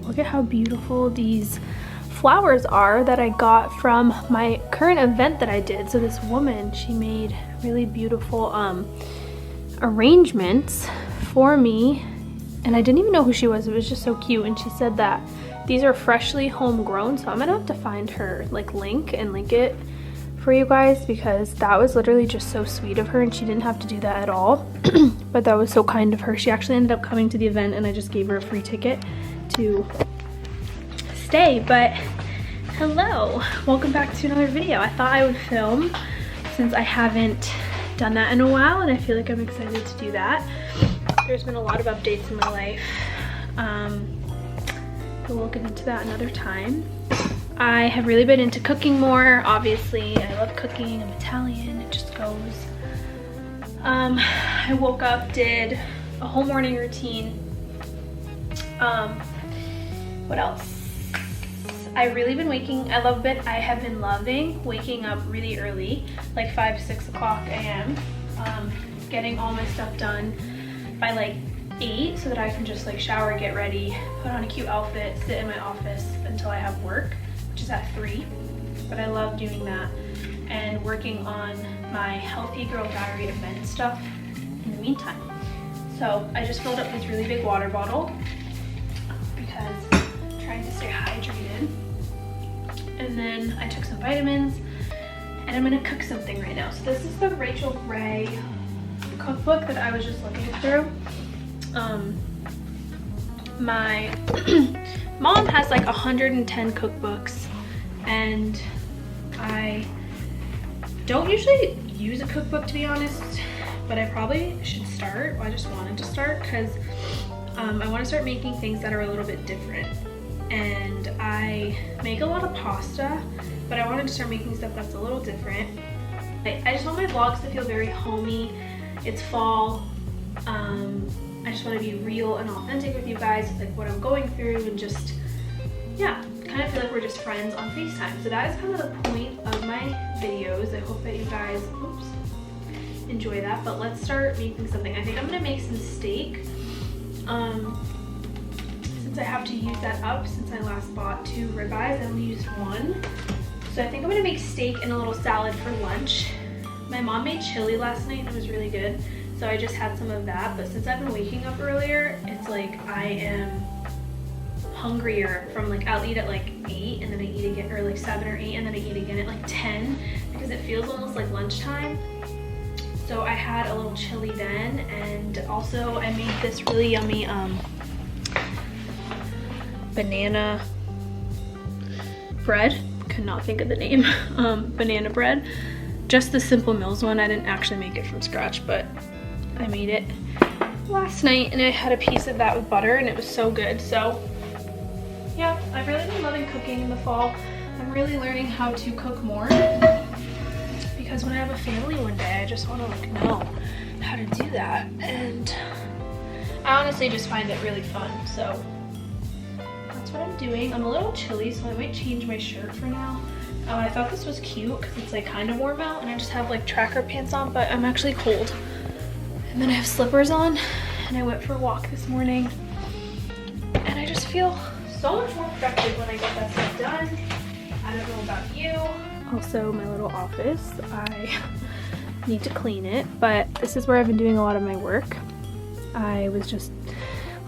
look at how beautiful these flowers are that I got from my current event that I did. So this woman, she made really beautiful arrangements for me, and I didn't even know who she was. It was just so cute. And she said that these are freshly homegrown, so I'm gonna have to find her link it for you guys, because that was literally just so sweet of her, and she didn't have to do that at all. But that was so kind of her. She actually ended up coming to the event, and I just gave her a free ticket to stay. But hello, welcome back to another video. I thought I would film since I haven't done that in a while, and I feel like I'm excited to do that. There's been a lot of updates in my life, but we'll get into that another time. I have really been into cooking more. Obviously, I love cooking. I'm Italian, it just goes. I woke up, did a whole morning routine. What else? I've really been I have been loving waking up really early, like 5, 6 o'clock a.m. Getting all my stuff done by like 8 so that I can just like shower, get ready, put on a cute outfit, sit in my office until I have work, which is at 3. But I love doing that and working on my Healthy Girl Diary event stuff in the meantime. So I just filled up this really big water bottle because I'm trying to stay hydrated. And then I took some vitamins, and I'm gonna cook something right now. So this is the Rachel Ray cookbook that I was just looking through. My mom has like 110 cookbooks, and I don't usually use a cookbook, to be honest, but I probably should start. Well, I just wanted to start because I want to start making things that are a little bit different. And I make a lot of pasta, but I wanted to start making stuff that's a little different. I just want my vlogs to feel very homey. It's fall. I just want to be real and authentic with you guys, like what I'm going through, and just, yeah, kind of feel like we're just friends on FaceTime. So that is kind of the point of my videos. I hope that you guys, enjoy that. But let's start making something. I think I'm gonna make some steak. Since I have to use that up, since I last bought 2 ribeyes, I only used 1. So I think I'm gonna make steak and a little salad for lunch. My mom made chili last night and it was really good, so I just had some of that. But since I've been waking up earlier, it's like I am hungrier from like, I'll eat at like 8 and then I eat again, or like 7 or 8, and then I eat again at like 10, because it feels almost like lunchtime. So I had a little chili then, and also I made this really yummy banana bread. Could not think of the name. Banana bread. Just the Simple Mills one. I didn't actually make it from scratch, but I made it last night, and I had a piece of that with butter, and it was so good. So yeah, I've really been loving cooking in the fall. I'm really learning how to cook more, because when I have a family one day, I just want to like know how to do that, and I honestly just find it really fun. So that's what I'm doing. I'm a little chilly, so I might change my shirt for now. I thought this was cute because it's like kind of warm out, and I just have like tracker pants on, but I'm actually cold. And then I have slippers on, and I went for a walk this morning, and I just feel so much more productive when I get that stuff done. I don't know about you. Also, my little office, I need to clean it, but this is where I've been doing a lot of my work. I was just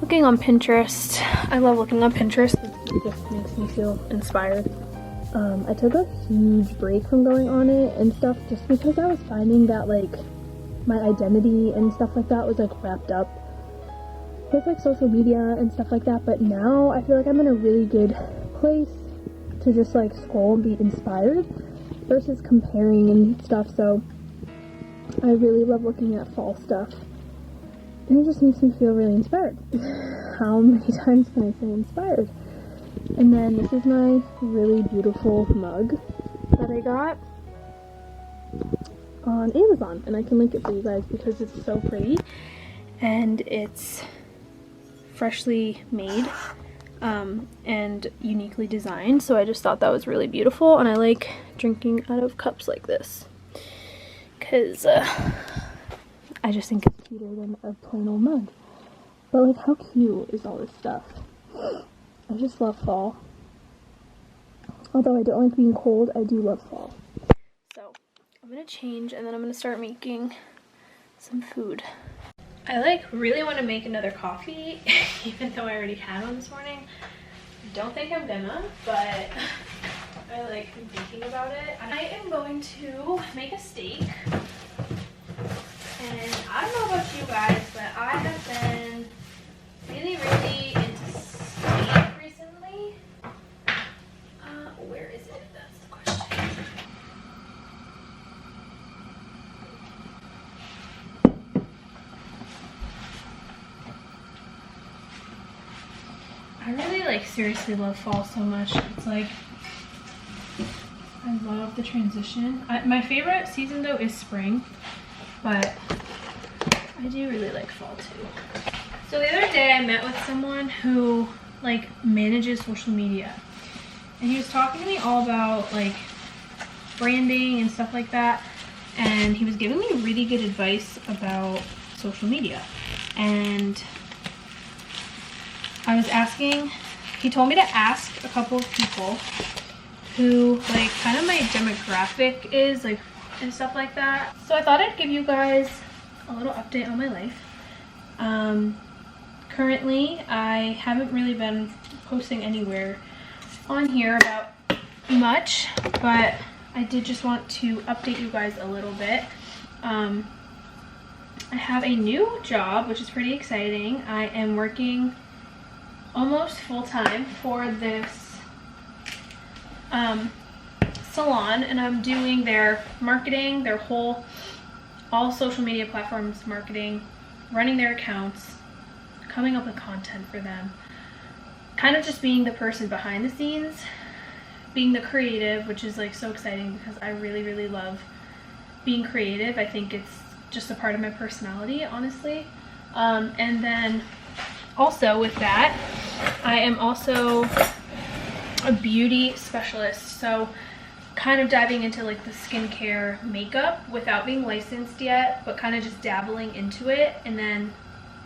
looking on Pinterest. I love looking on Pinterest. It just makes me feel inspired. I took a huge break from going on it and stuff, just because I was finding that like my identity and stuff like that was like wrapped up with like social media and stuff like that. But now I feel like I'm in a really good place to just like scroll and be inspired versus comparing and stuff. So I really love looking at fall stuff, and it just makes me feel really inspired. How many times can I say inspired? And then this is my really beautiful mug that I got on Amazon, and I can link it for you guys because it's so pretty, and it's freshly made and uniquely designed. So I just thought that was really beautiful, and I like drinking out of cups like this because I just think it's cuter than a plain old mug. But like, how cute is all this stuff? I just love fall. Although I don't like being cold, I do love fall. So I'm gonna change and then I'm gonna start making some food. I really want to make another coffee, even though I already had one this morning. I don't think I'm gonna, but I am thinking about it. I am going to make a steak. And I don't know about you guys, but I have been really into steak recently. Where is it? That's the question. I really seriously love fall so much. It's I love the transition. My favorite season though is spring, but I do really like fall too. So the other day I met with someone who manages social media, and he was talking to me all about branding and stuff like that, and he was giving me really good advice about social media. And I was asking, he told me to ask a couple of people who kind of my demographic is and stuff like that. So I thought I'd give you guys a little update on my life. Currently I haven't really been posting anywhere on here about much, but I did just want to update you guys a little bit. I have a new job, which is pretty exciting. I am working almost full-time for this salon, and I'm doing their marketing, their all social media platforms marketing, running their accounts, coming up with content for them, kind of just being the person behind the scenes, being the creative, which is so exciting because I really love being creative. I think it's just a part of my personality, honestly. And then also with that, I am also a beauty specialist, so kind of diving into the skincare makeup without being licensed yet, but kind of just dabbling into it. And then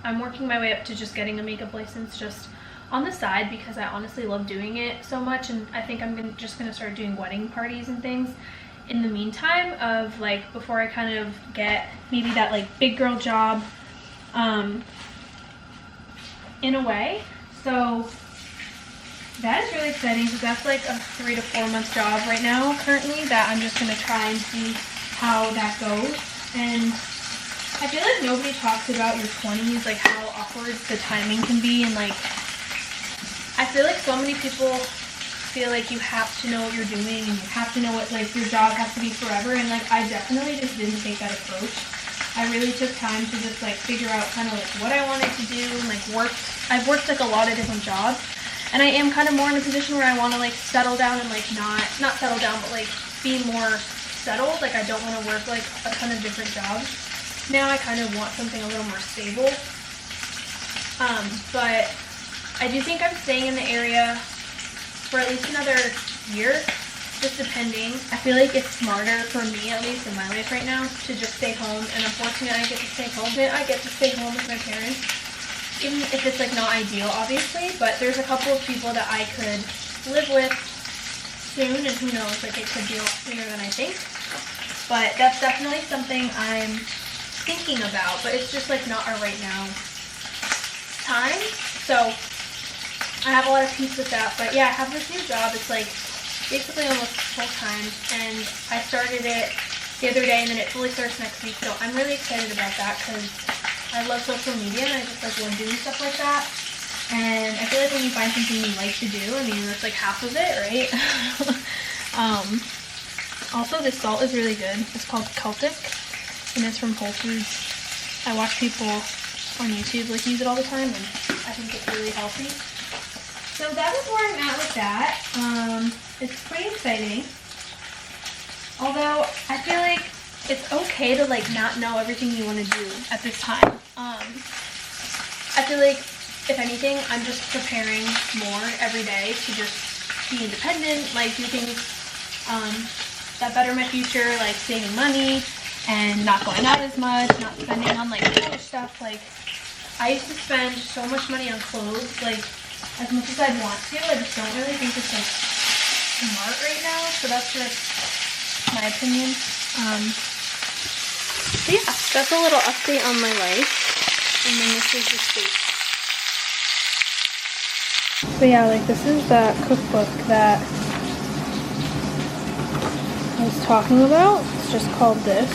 I'm working my way up to just getting a makeup license just on the side because I honestly love doing it so much, and I think I'm just gonna start doing wedding parties and things in the meantime of before I kind of get maybe that big girl job in a way. So that is really exciting because that's a 3 to 4 month job right now currently that I'm just gonna try and see how that goes. And I feel nobody talks about your 20s, how awkward the timing can be, and I feel so many people feel you have to know what you're doing and you have to know what your job has to be forever, and I definitely just didn't take that approach. I really took time to just figure out kind of what I wanted to do, and I've worked a lot of different jobs, and I am kind of more in a position where I want to settle down and not settle down, but be more settled. I don't want to work a ton of different jobs. Now I kind of want something a little more stable. But I do think I'm staying in the area for at least another year, just depending. I feel it's smarter for me, at least in my life right now, to just stay home. And unfortunately, I get to stay home. I get to stay home with my parents, even if it's not ideal, obviously. But there's a couple of people that I could live with soon, and who knows, it could be a lot sooner than I think. But that's definitely something I'm thinking about, but it's just not a right now time. So I have a lot of peace with that. But yeah, I have this new job. It's basically almost full time, and I started it the other day, and then it fully starts next week. So I'm really excited about that because I love social media and I just love doing stuff like that. And I feel when you find something you like to do, I mean, that's half of it, right? Also, this salt is really good. It's called Celtic, and it's from Whole Foods. I watch people on YouTube use it all the time, and I think it's really healthy. So that is where I'm at with that. It's pretty exciting. Although I feel it's okay to not know everything you want to do at this time. I feel if anything, I'm just preparing more every day to just be independent, do things that better my future, saving money and not going out as much, not spending on foolish stuff. I used to spend so much money on clothes, as much as I'd want to. I just don't really think it's like smart right now. So that's just my opinion. So yeah, that's a little update on my life. And then this is the space. So yeah, like this is the cookbook that I was talking about. It's just called this.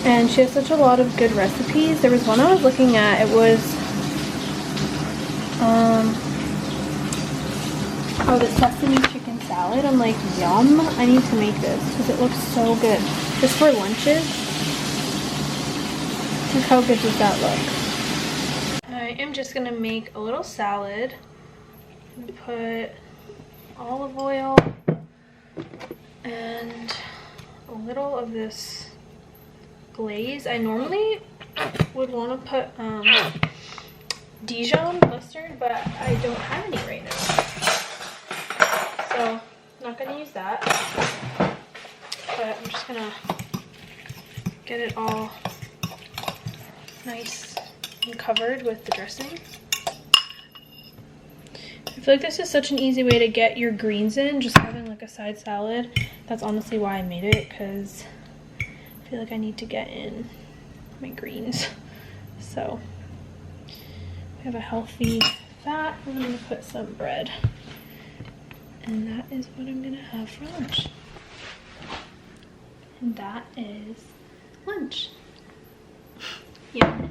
And she has such a lot of good recipes. There was one I was looking at. It was oh, the sesame chicken salad. I'm like, yum. I need to make this because it looks so good. Just for lunches. Look how good does that look. I am just gonna make a little salad and put olive oil and a little of this glaze. I normally would want to put Dijon mustard, but I don't have any right now, so I'm not gonna use that. But I'm just gonna get it all nice and covered with the dressing. I feel like this is such an easy way to get your greens in, just having like a side salad. That's honestly why I made it, because I feel like I need to get in my greens. So we have a healthy fat. I'm gonna put some bread, and that is what I'm gonna have for lunch. And that is lunch. Yeah.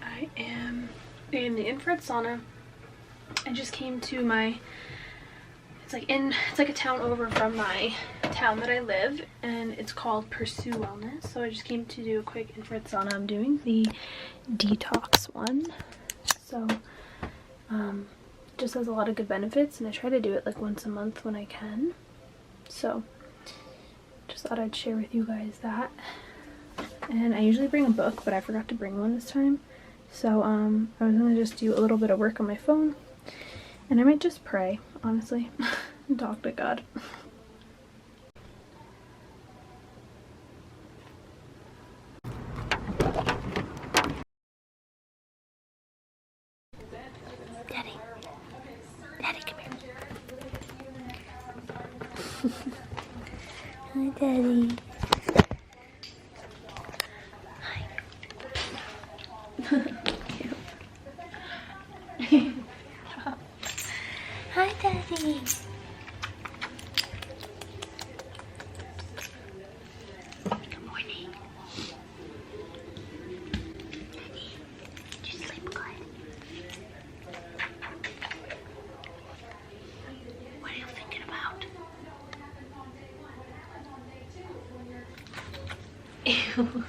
I am in the infrared sauna. I just came to my, it's like a town over from my town that I live, and it's called Pursue Wellness. So I just came to do a quick infrared sauna. I'm doing the detox one. So just has a lot of good benefits, and I try to do it like once a month when I can. So just thought I'd share with you guys that. And I usually bring a book, but I forgot to bring one this time. So I was gonna just do a little bit of work on my phone, and I might just pray, honestly, and talk to God. Daddy, Daddy, come here. Hi, Daddy. Hi, Daddy. Good morning. Daddy, did you sleep good? What are you thinking about? Ew.